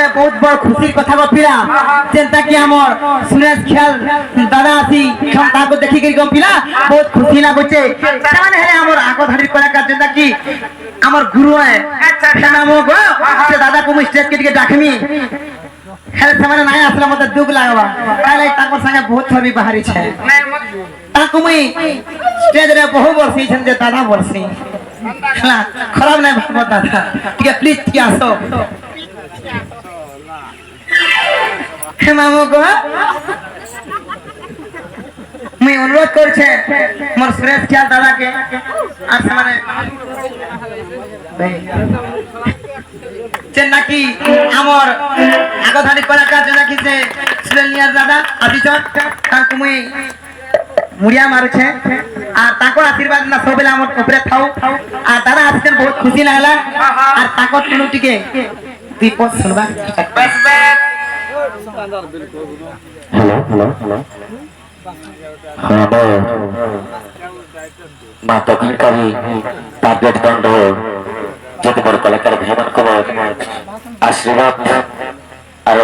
আরে বহুত বড় খুশির কথা গপিলা যেটা কি আমার সুরেশ খেয়াল দাদা আসি তাকে দেখি কি গপিলা বহুত খুশি লাগুছে মানে হ্যাঁ আমার আগো ধারি কলাকার যেটা কি আমার গুরু হয় নাম গো সে দাদা কুমি স্টেজ কে দিকে ডাকমি হ্যাঁ ସେମାନେ নাই আসলে মতে দুঃখ লাগবা তাহলে তাଙ୍କ সঙ্গে বহুত ছবি বাহারিছে তাକୁ ମୁଇଁ ଷ୍ଟେଜରେ ବହୁ ବର୍ଷିଛନ୍ ଯେ ଦାଦା ବର୍ଷି ହେଲା ଖରାପ ନାଇଁ ଭାବ ଦାଦା ଟିକେ ପ୍ଲିଜ ଟିକେ ଆସ ହେ ମାମୁ କହ ମୁଇଁ ଅନୁରୋଧ କରୁଛେ ମୋର ସୁରେଶ ଖିଆଲ ଦାଦାକେ আর ସେମାନେ যেটা কি আমার আগধারী কলাকার যেটা কি সে সুরেলিয়ার দাদা আদিচন তাকে মুই মুড়িয়া মারুছে আর তাকর আশীর্বাদ না সবলে আমার উপরে থাও আর দাদা আসছেন বহুত খুশি লাগলা আর তাকর টুনু টিকে দীপক শুনবা বাস বাস হ্যালো হ্যালো হ্যালো হ্যাঁ মা তখন কবি টার্গেট দণ্ড যেতে বড় কলাকার ভাইমানক আশীর্বাদ আর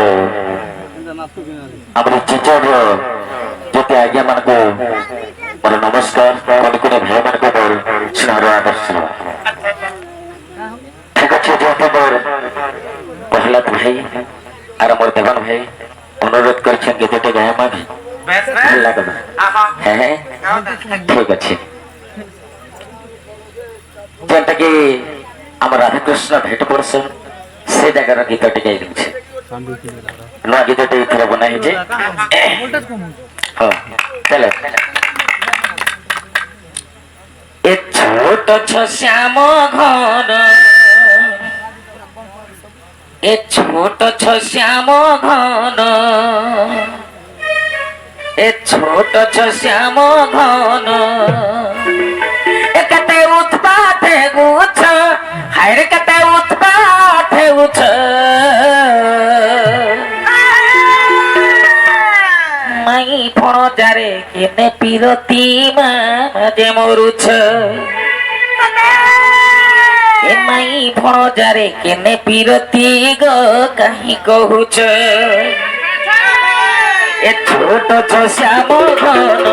আমার চিচর যেতে আজ্ঞা মানক ମୋର ନମସ୍କାର କଲିକତା ଭାଇମାନଙ୍କୁ ମୋର ସ୍ନେହର ଆଦର୍ଶ ଠିକ ଅଛି ଯେହେତୁ ମୋର ପ୍ରହ୍ଲାଦ ଭାଇ আর আমার দেবান ভাই অনুরোধ করছেন গীতটি গায়মা ভাল লাগবে হ্যাঁ হ্যাঁ ঠিক আছে যেটা কি আমার রাধাকৃষ্ণ ভেট পড়ছেন সে জায়গার গীতটি গাই দিচ্ছে নয়া গীতটি এথর বনা হয়েছে হ্যাঁ চলো এ ছোট শ্যাম ঘর এ ছোট শ্যাম ঘন এ ছোট শ্যাম ঘন কতে উৎপাতে গুছ হায়রে কতে উৎপাতে উছ মাই ফণ যারে কেনে পিরতি মাঝে মরুছ মাই ফণ যারে কেনে পিরতি গো কাহি কহুছ এ ছোট শ্যাম ঘন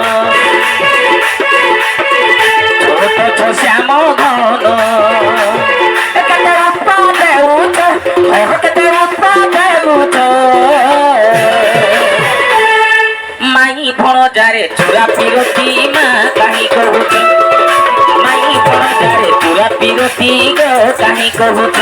ছোট শ্যাম ঘন কতে উৎপাতে উঠ কতে উৎপাতে উঠ মাই ফণ যারে চোরা পিরতি মা কাহি কহুছ মাই ফণ যারে চোরা পিরতি গো কাহি কহুছ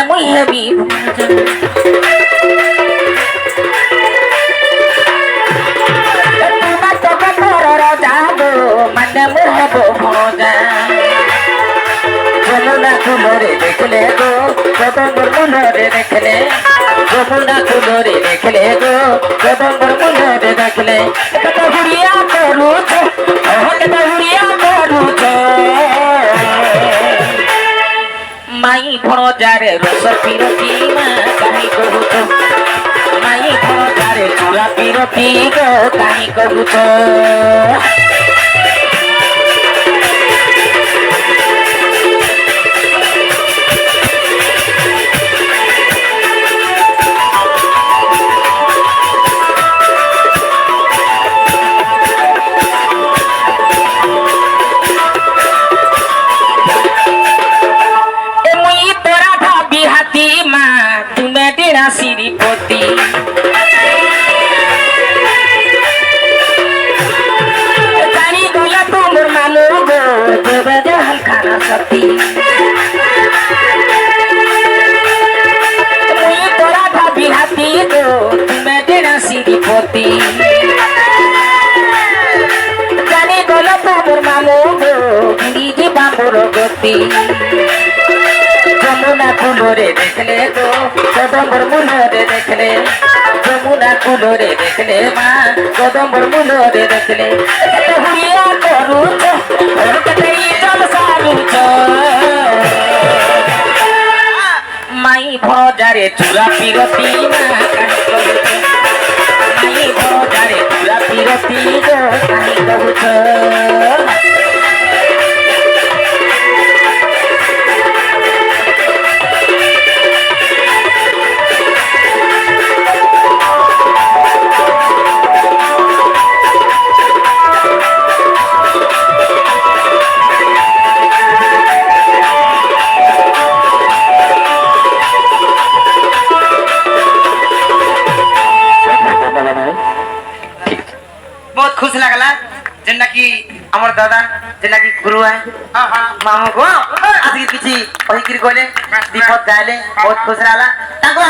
মুই হেবি মানে মু হব ভজা যমুনা কুলরে দেখলে গো কদম্বর মুলরে দেখলে যমুনা কুলরে দেখলে গো কদম্বর মুলরে দেখলে কত হুড়িয়া করুছ কত হুড়িয়া করুছ মাই ফণ যারে রস পিরতি মা কাহি কহুছ মাই ফণ যারে চূড়া পিরতি গো কাহি কহুছ শ্রীপতি জানি গলা তোমার মানু গো দেবে দেহল খানা সতী মুই তোরা ভাবি হাতি গো তুমি দেনা শ্রীপতি জানি গলা তোমার মানু গো গিরি বাবুর গতি যমুনা কুলরে দেখলে গো কদম্বর মূলরে দেখলে যমুনা কুলরে দেখলে মা কদম্বর মূলরে দেখলে হুড়িয়া করুছ জল সারুছ মাই ভজারে চূড়া পিরতি মা কাহি করুছ মাই ভজারে চূড়া পিরতি গো কাহি করুছ बहुत खुश लगला जेना कि हमर दादा जेना कि गुरु है मामू को आज के किछि ओही किर गोले दीपक गायले बहुत खुश रहला ताको